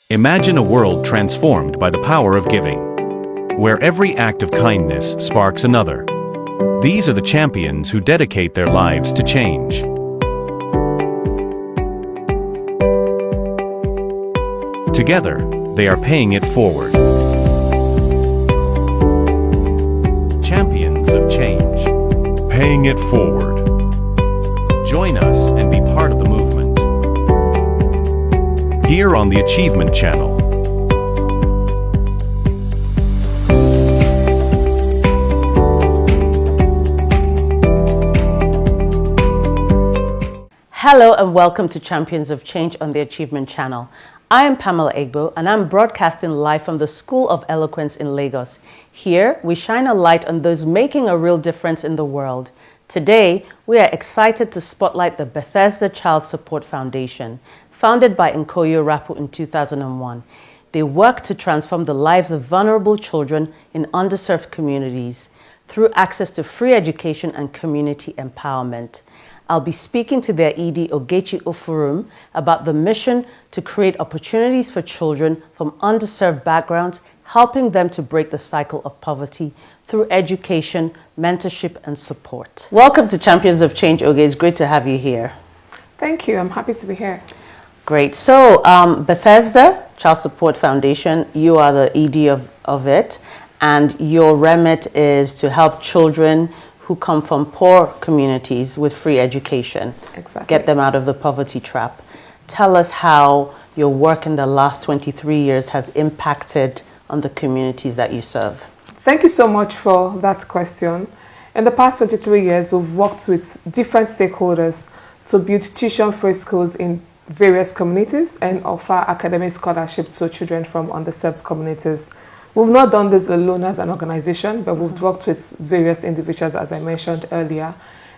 Imagine a world transformed by the power of giving, where every act of kindness sparks another. These are the champions who dedicate their lives to change. Together, they are paying it forward. Champions of change. Paying it forward. Join us and be part of the movement. Here on the Achievement Channel. Hello and welcome to Champions of Change on the Achievement Channel. I am Pamela Egbo and I'm broadcasting live from the School of Eloquence in Lagos. Here, we shine a light on those making a real difference in the world. Today, we are excited to spotlight the Bethesda Child Support Foundation, founded by Nkoyo Rapu in 2001. They work to transform the lives of vulnerable children in underserved communities through access to free education and community empowerment. I'll be speaking to their ED, Ogechi Ofurum, about the mission to create opportunities for children from underserved backgrounds, helping them to break the cycle of poverty through education, mentorship, and support. Welcome to Champions of Change, Oge. It's great to have you here. Thank you. I'm happy to be here. Great. So, Bethesda Child Support Foundation, you are the ED of it, and your remit is to help children who come from poor communities with free education. Exactly. Get them out of the poverty trap. Tell us how your work in the last 23 years has impacted on the communities that you serve. Thank you so much for that question. In the past 23 years, we've worked with different stakeholders to build tuition-free schools in various communities and offer academic scholarship to children from underserved communities. We've not done this alone as an organization, but we've worked with various individuals, as I mentioned earlier,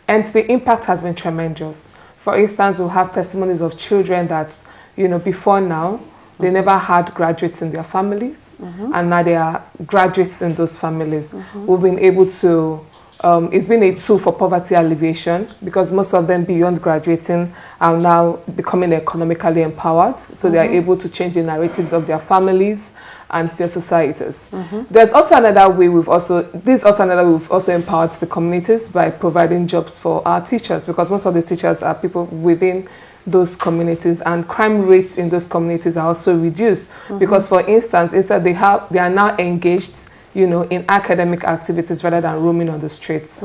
and the impact has been tremendous. For instance, we'll have testimonies of children that, before now, they never had graduates in their families, and now they are graduates in those families. We've been able to, it's been a tool for poverty alleviation because most of them beyond graduating are now becoming economically empowered, so they are able to change the narratives of their families and their societies. There's also another way we've also empowered the communities by providing jobs for our teachers, because most of the teachers are people within those communities, and crime rates in those communities are also reduced because, for instance, instead they are now engaged in academic activities rather than roaming on the streets.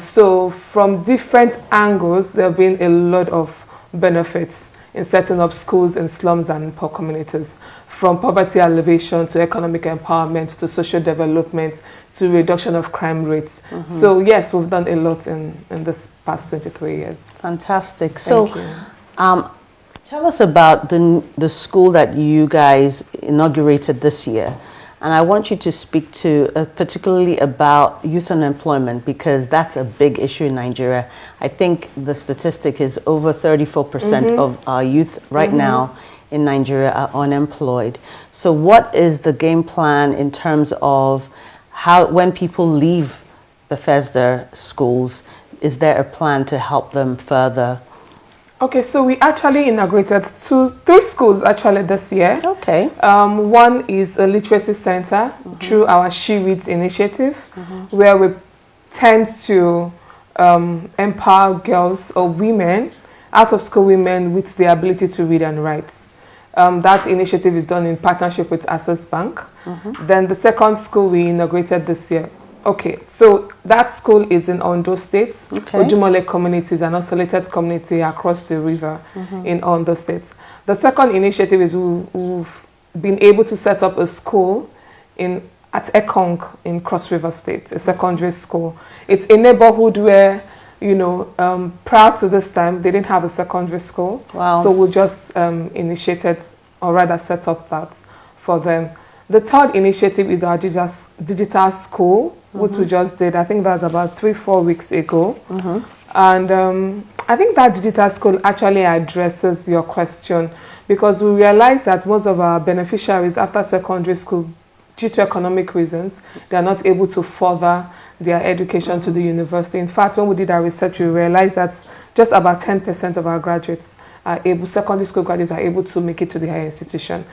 So from different angles, there have been a lot of benefits in setting up schools in slums and poor communities, from poverty alleviation to economic empowerment to social development to reduction of crime rates. So yes, we've done a lot in this past 23 years. Fantastic. So tell us about the school that you guys inaugurated this year. And I want you to speak to particularly about youth unemployment, because that's a big issue in Nigeria. I think the statistic is over 34% of our youth right now in Nigeria are unemployed. So what is the game plan in terms of how, when people leave Bethesda schools, is there a plan to help them further? Okay, so we actually inaugurated three schools actually this year. Okay. One is a literacy center through our She Reads initiative, where we tend to empower girls or women, out-of-school women, with the ability to read and write. That initiative is done in partnership with Access Bank. Then the second school we inaugurated this year. Okay, so that school is in Ondo State. Ojumole community is an isolated community across the river in Ondo State. The second initiative is we've been able to set up a school at Ekong in Cross River State, a secondary school. It's a neighborhood where, prior to this time, they didn't have a secondary school. Wow. So we just initiated, or rather set up that for them. The third initiative is our digital school, which we just did. I think that's about 3-4 weeks ago. And I think that digital school actually addresses your question, because we realized that most of our beneficiaries after secondary school, due to economic reasons, they are not able to further their education to the university. In fact, when we did our research, we realized that just about 10% of our graduates are able, secondary school graduates are able to make it to the higher institution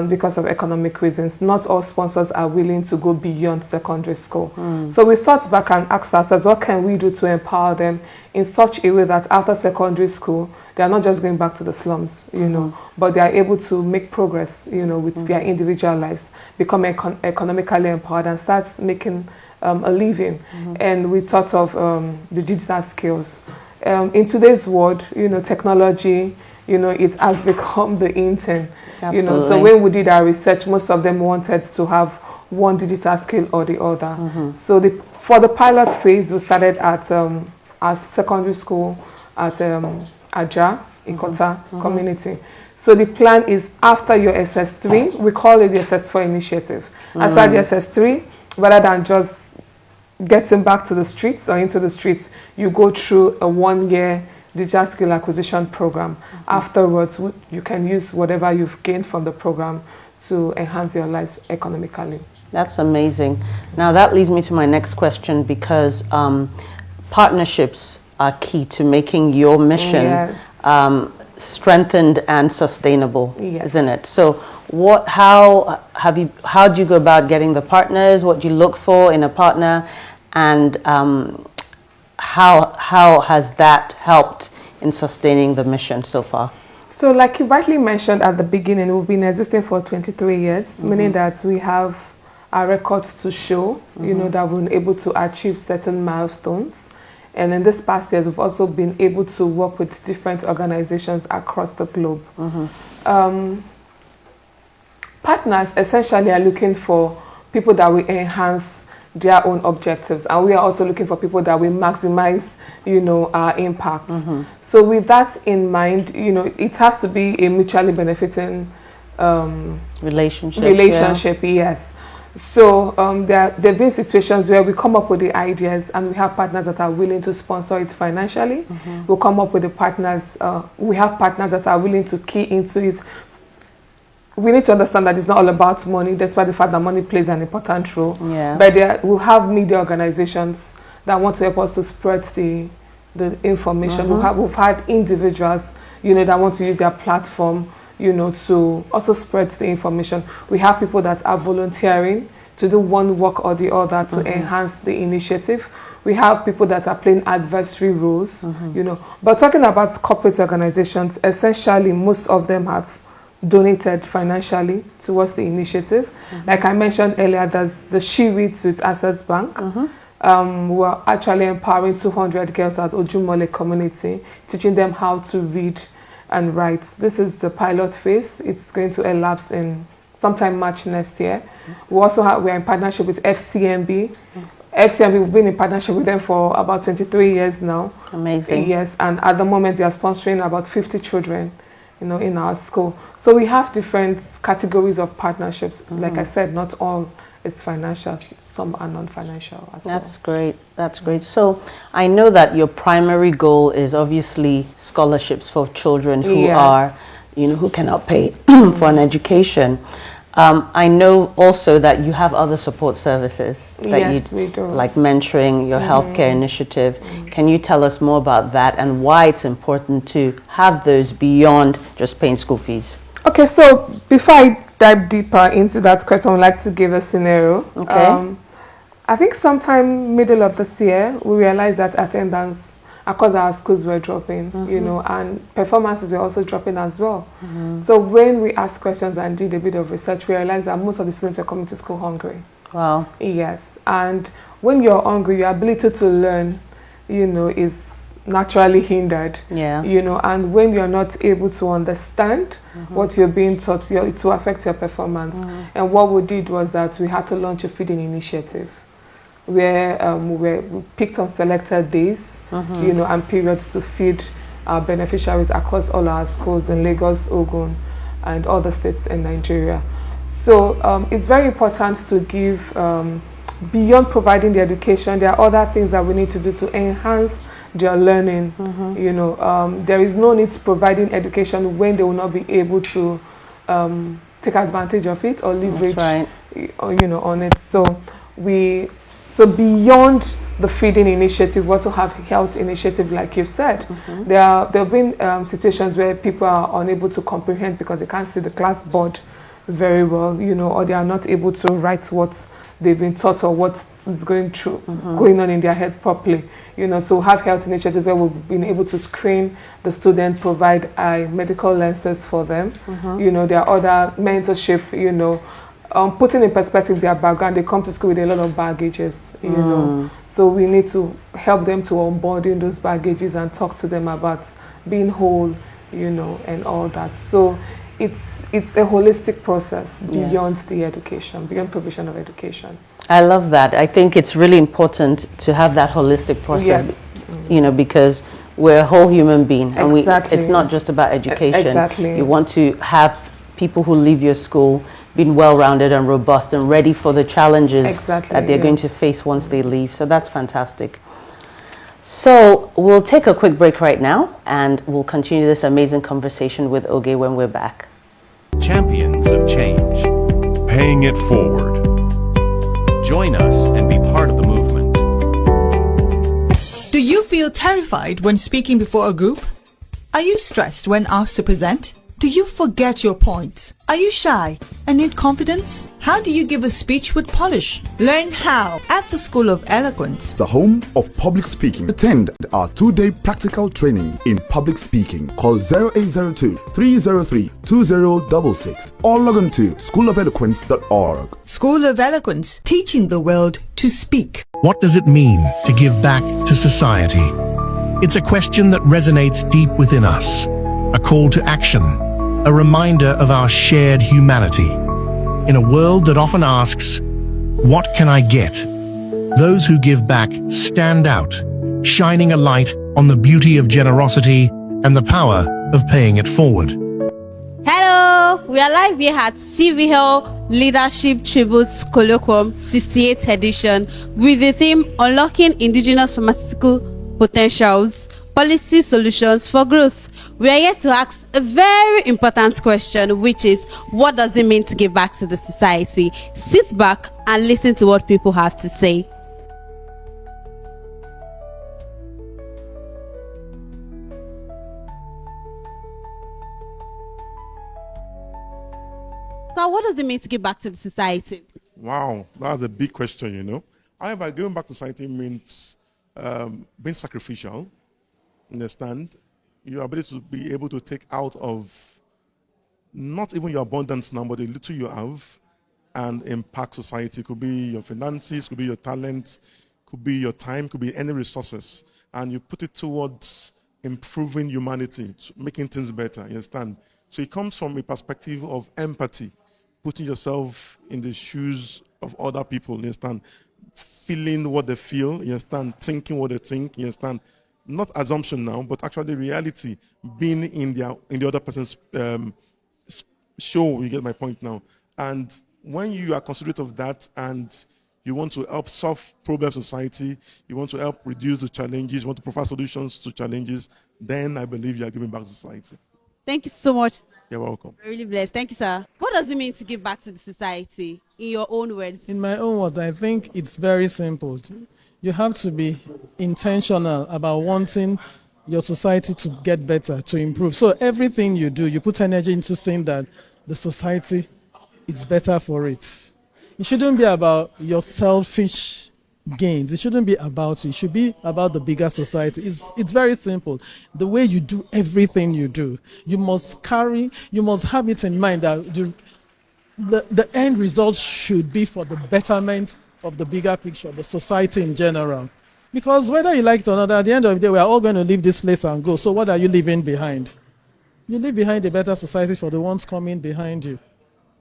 because of economic reasons. Not all sponsors are willing to go beyond secondary school. So we thought back and asked ourselves, what can we do to empower them in such a way that after secondary school, they are not just going back to the slums, you know, but they are able to make progress, you know, with their individual lives, become economically empowered and start making a living. And we thought of the digital skills. In today's world, you know, technology, you know, it has become the in thing. You know, so when we did our research, most of them wanted to have one digital skill or the other. So for the pilot phase, we started at our secondary school at Aja, Ikota community. So the plan is after your SS3, we call it the SS4 initiative. After the SS3, rather than just getting back to the streets or into the streets, you go through a 1-year digital skill acquisition program. Afterwards, you can use whatever you've gained from the program to enhance your lives economically. That's amazing. Now that leads me to my next question, because partnerships are key to making your mission strengthened and sustainable, isn't it? So how do you go about getting the partners? What do you look for in a partner, and how has that helped in sustaining the mission so far? So like you rightly mentioned at the beginning, we've been existing for 23 years, meaning that we have our records to show, you know, that we've been able to achieve certain milestones. And in this past years, we've also been able to work with different organizations across the globe. Partners essentially are looking for people that will enhance their own objectives, and we are also looking for people that will maximize, you know, our impact. So with that in mind, you know, it has to be a mutually benefiting relationship. Yes. So there have been situations where we come up with the ideas and we have partners that are willing to sponsor it financially. We'll come up with the partners, we have partners that are willing to key into it. We need to understand that it's not all about money, despite the fact that money plays an important role. But we'll have media organizations that want to help us to spread the information. We've had individuals, you know, that want to use their platform, you know, to also spread the information. We have people that are volunteering to do one work or the other to enhance the initiative. We have people that are playing adversary roles, you know. But talking about corporate organizations, essentially most of them have donated financially towards the initiative. Like I mentioned earlier, there's the She Reads with Access Bank. We're actually empowering 200 girls at Ojumole community, teaching them how to read and write. This is the pilot phase. It's going to elapse in sometime March next year. We're in partnership with FCMB. FCMB, we've been in partnership with them for about 23 years now. Amazing. Yes, and at the moment they are sponsoring about 50 children, you know, in our school. So we have different categories of partnerships. Like I said, not all is financial, some are non-financial as well. That's great. That's great. So I know that your primary goal is obviously scholarships for children who are, you know, who cannot pay for an education. I know also that you have other support services that we do. Like mentoring, your healthcare initiative. Can you tell us more about that and why it's important to have those beyond just paying school fees? Okay, so before I dive deeper into that question, I would like to give a scenario. Okay. I think sometime middle of this year, we realized that attendance across our schools were dropping, you know, and performances were also dropping as well. So when we asked questions and did a bit of research, we realized that most of the students were coming to school hungry. Wow. Yes, and when you're hungry, your ability to learn, you know, is naturally hindered. You know, and when you're not able to understand what you're being taught, it will affect your performance. And what we did was that we had to launch a feeding initiative, where we picked on selected days, you know, and periods to feed our beneficiaries across all our schools in Lagos, Ogun, and other states in Nigeria. So it's very important to give, beyond providing the education, there are other things that we need to do to enhance their learning. You know, there is no need to providing education when they will not be able to take advantage of it or leverage, you know, on it. So beyond the feeding initiative. We also have health initiative, like you said. There have been situations where people are unable to comprehend because they can't see the class board very well, or they are not able to write what they've been taught or what is going on in their head properly. So have health initiative where we've been able to screen the student, provide medical lenses for them. There are other mentorship, putting in perspective their background. They come to school with a lot of baggages, So we need to help them to onboarding those baggages and talk to them about being whole, and all that. So it's a holistic process beyond the education, beyond provision of education. I love that. I think it's really important to have that holistic process, because we're a whole human being, and it's not just about education. Exactly. You want to have people who leave your school being well-rounded and robust and ready for the challenges that they're going to face once they leave. So that's fantastic. So we'll take a quick break right now, and we'll continue this amazing conversation with Oge when we're back. Champions of change. Paying it forward. Join us and be part of the movement. Do you feel terrified when speaking before a group? Are you stressed when asked to present? Do you forget your points? Are you shy and need confidence? How do you give a speech with polish? Learn how at the School of Eloquence, the home of public speaking. Attend our 2-day practical training in public speaking. Call 0802-303-2066 or log on to schoolofeloquence.org. School of Eloquence, teaching the world to speak. What does it mean to give back to society? It's a question that resonates deep within us, a call to action, a reminder of our shared humanity. In a world that often asks, what can I get? Those who give back stand out, shining a light on the beauty of generosity and the power of paying it forward. Hello, we are live here at CVL Leadership Tributes Colloquium 68th edition with the theme Unlocking Indigenous Pharmaceutical Potentials, Policy Solutions for Growth. We are here to ask a very important question, which is, what does it mean to give back to the society? Sit back and listen to what people have to say. So what does it mean to give back to the society? Wow, that's a big question, However, giving back to society means being sacrificial. Understand? Your ability to be able to take out of not even your abundance now, but the little you have and impact society. Could be your finances, could be your talent, could be your time, could be any resources. And you put it towards improving humanity, making things better, you understand? So it comes from a perspective of empathy, putting yourself in the shoes of other people, you understand? Feeling what they feel, you understand? Thinking what they think, you understand? Not assumption now, but actually reality, being in the other person's show. You get my point now. And when you are considerate of that and you want to help solve problems in society, you want to help reduce the challenges, you want to provide solutions to challenges, then I believe you are giving back to society. Thank you so much. You're welcome. I'm really blessed. Thank you, sir. What does it mean to give back to the society, in your own words? In my own words, I think it's very simple. You have to be intentional about wanting your society to get better, to improve. So everything you do, you put energy into saying that the society is better for it. It shouldn't be about your selfish gains. It shouldn't be about you. It should be about the bigger society. It's very simple. The way you do everything you do, you must have it in mind that the end result should be for the betterment of the bigger picture, the society in general. Because whether you like it or not, at the end of the day, we are all going to leave this place and go. So what are you leaving behind? You leave behind a better society for the ones coming behind you.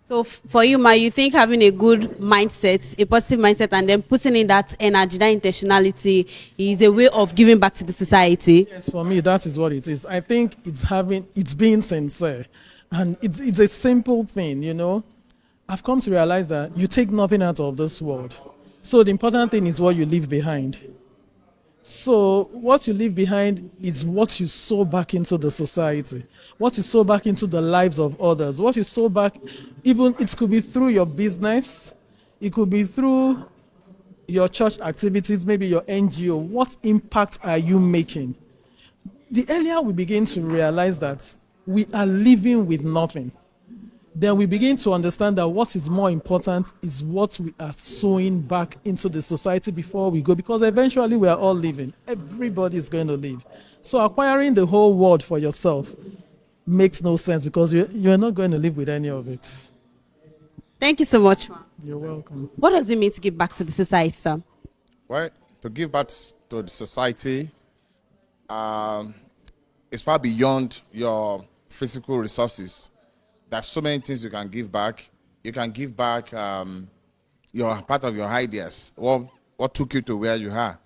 So for you, Ma, you think having a good mindset, a positive mindset, and then putting in that energy, that intentionality is a way of giving back to the society? Yes, for me, that is what it is. I think it's being sincere. And it's a simple thing, I've come to realize that you take nothing out of this world. So the important thing is what you leave behind. So what you leave behind is what you sow back into the society, what you sow back into the lives of others, what you sow back, even it could be through your business, it could be through your church activities, maybe your NGO, what impact are you making? The earlier we begin to realize that we are living with nothing, then we begin to understand that what is more important is what we are sowing back into the society before we go, because eventually we are all living. Everybody is going to live. So acquiring the whole world for yourself makes no sense, because you're not going to live with any of it. Thank you so much. You're welcome. What does it mean to give back to the society, sir? Well, to give back to the society is far beyond your physical resources. There's so many things you can give back. You can give back your part of your ideas. What took you to where you are?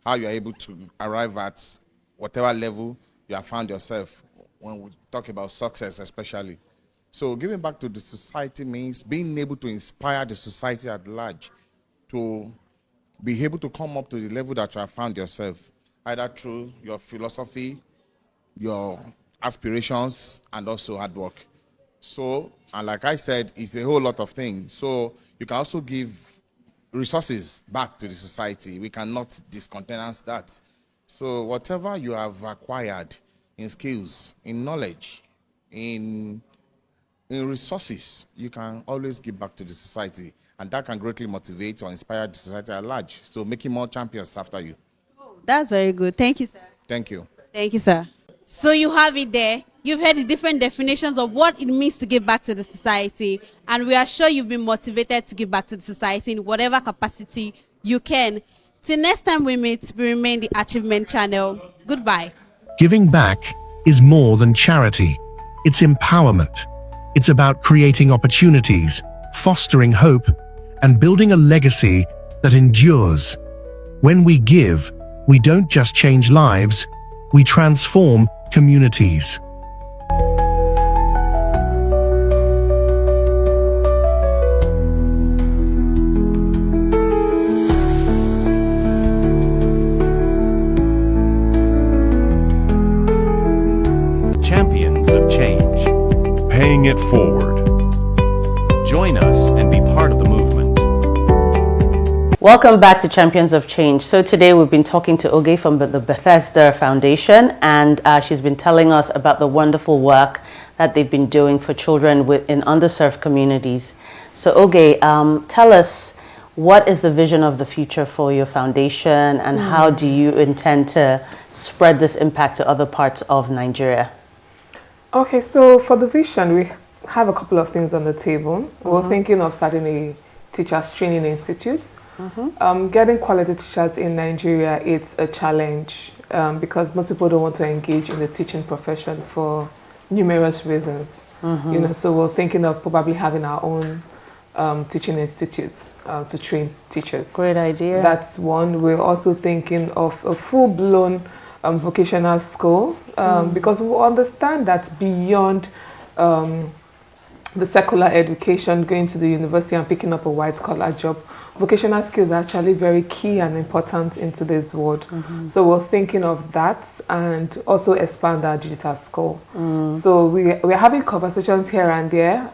How you are able to arrive at whatever level you have found yourself, when we talk about success especially. So giving back to the society means being able to inspire the society at large to be able to come up to the level that you have found yourself, either through your philosophy, your aspirations, and also hard work. So, and like I said, it's a whole lot of things. So you can also give resources back to the society. We cannot discountenance that. So whatever you have acquired in skills, in knowledge, in resources, you can always give back to the society, and that can greatly motivate or inspire the society at large. So making more champions after you. That's very good. Thank you, sir. Thank you. Thank you, sir. So you have it there. You've heard the different definitions of what it means to give back to the society, and we are sure you've been motivated to give back to the society in whatever capacity you can. Till next time we meet, we remain the Achievement Channel. Goodbye. Giving back is more than charity. It's empowerment. It's about creating opportunities, fostering hope, and building a legacy that endures. When we give, we don't just change lives, we transform communities. Champions of change. Paying it forward. Join us and be part of the movement. Welcome back to Champions of Change. So today we've been talking to Oge from the Bethesda Foundation, and she's been telling us about the wonderful work that they've been doing for children in underserved communities. So Oge, tell us, what is the vision of the future for your foundation, and how do you intend to spread this impact to other parts of Nigeria? Okay, so for the vision, we have a couple of things on the table. We're thinking of starting a teachers training institute. Getting quality teachers in Nigeria, it's a challenge because most people don't want to engage in the teaching profession for numerous reasons. So we're thinking of probably having our own teaching institute to train teachers. Great idea. That's one. We're also thinking of a full-blown vocational school because we understand that beyond the secular education, going to the university and picking up a white-collar job, vocational skills are actually very key and important in today's world. So we're thinking of that and also expand our digital school. So we're having conversations here and there.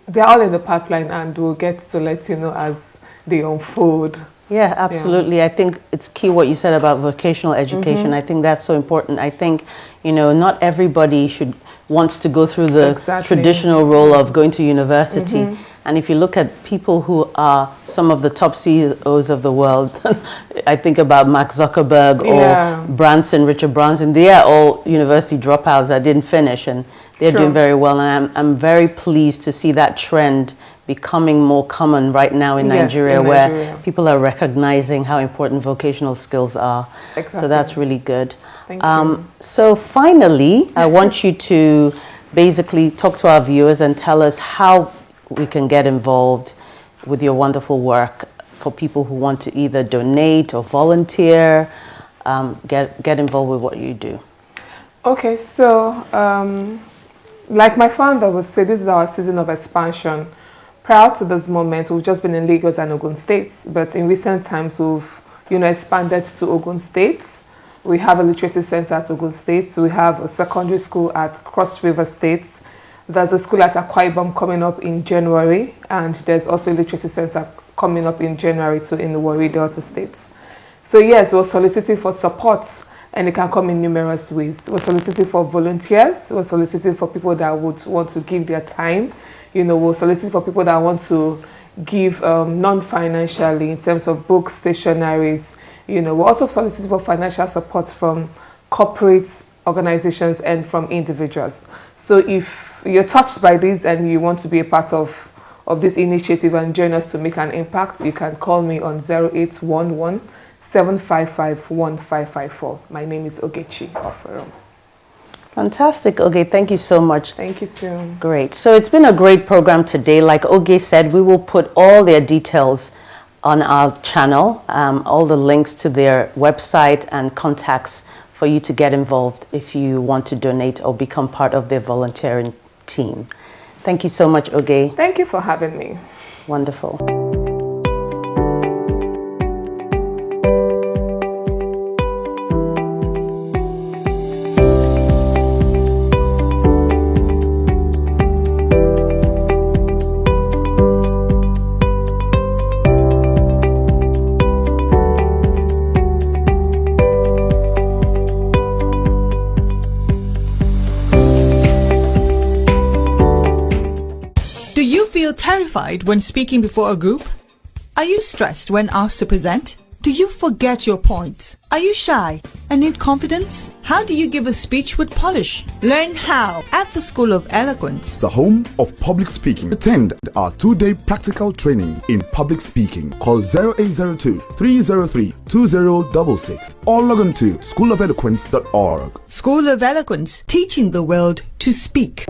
They're all in the pipeline, and we'll get to let you know as they unfold. Yeah, absolutely. I think it's key what you said about vocational education. I think that's so important. I think, not everybody wants to go through the traditional role of going to university. And if you look at people who are some of the top CEOs of the world, I think about Mark Zuckerberg or Richard Branson, they are all university dropouts that didn't finish, and they're doing very well. And I'm very pleased to see that trend becoming more common right now in Nigeria, where people are recognizing how important vocational skills are. So that's really good. Thank you. So finally, I want you to basically talk to our viewers and tell us how we can get involved with your wonderful work for people who want to either donate or volunteer, get involved with what you do. Okay, so like my founder would say, this is our season of expansion. Prior to this moment, we've just been in Lagos and Ogun states, but in recent times we've expanded to Ogun states. We have a literacy center at Ogun State. We have a secondary school at Cross River State. There's a school at Akwa Ibom coming up in January, and there's also a literacy center coming up in January too in the Warri Delta states. So yes, we're soliciting for support, and it can come in numerous ways. We're soliciting for volunteers. We're soliciting for people that would want to give their time. We're soliciting for people that want to give non-financially in terms of books, stationaries. We're also soliciting for financial support from corporate organizations and from individuals. So if you're touched by this and you want to be a part of this initiative and join us to make an impact, you can call me on 0811 755 1554. My name is Ogechi Offerum. Fantastic, Oge. Thank you so much. Thank you too. Great. So it's been a great program today. Like Oge said, we will put all their details on our channel, all the links to their website and contacts for you to get involved if you want to donate or become part of their volunteering team. Thank you so much, Oge. Thank you for having me. Wonderful. Do you feel terrified when speaking before a group? Are you stressed when asked to present? Do you forget your points? Are you shy and need confidence? How do you give a speech with polish? Learn how at the School of Eloquence, The home of public speaking. Attend our 2-day practical training in public speaking. Call 0802 303 2066 or log on to schoolofeloquence.org. School of Eloquence, teaching the world to speak.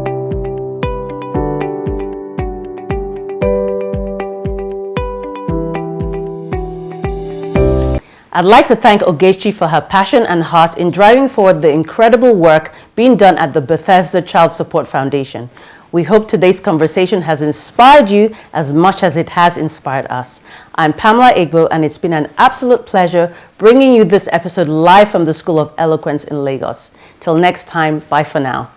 I'd like to thank Ogechi for her passion and heart in driving forward the incredible work being done at the Bethesda Child Support Foundation. We hope today's conversation has inspired you as much as it has inspired us. I'm Pamela Egbo, and it's been an absolute pleasure bringing you this episode live from the School of Eloquence in Lagos. Till next time, bye for now.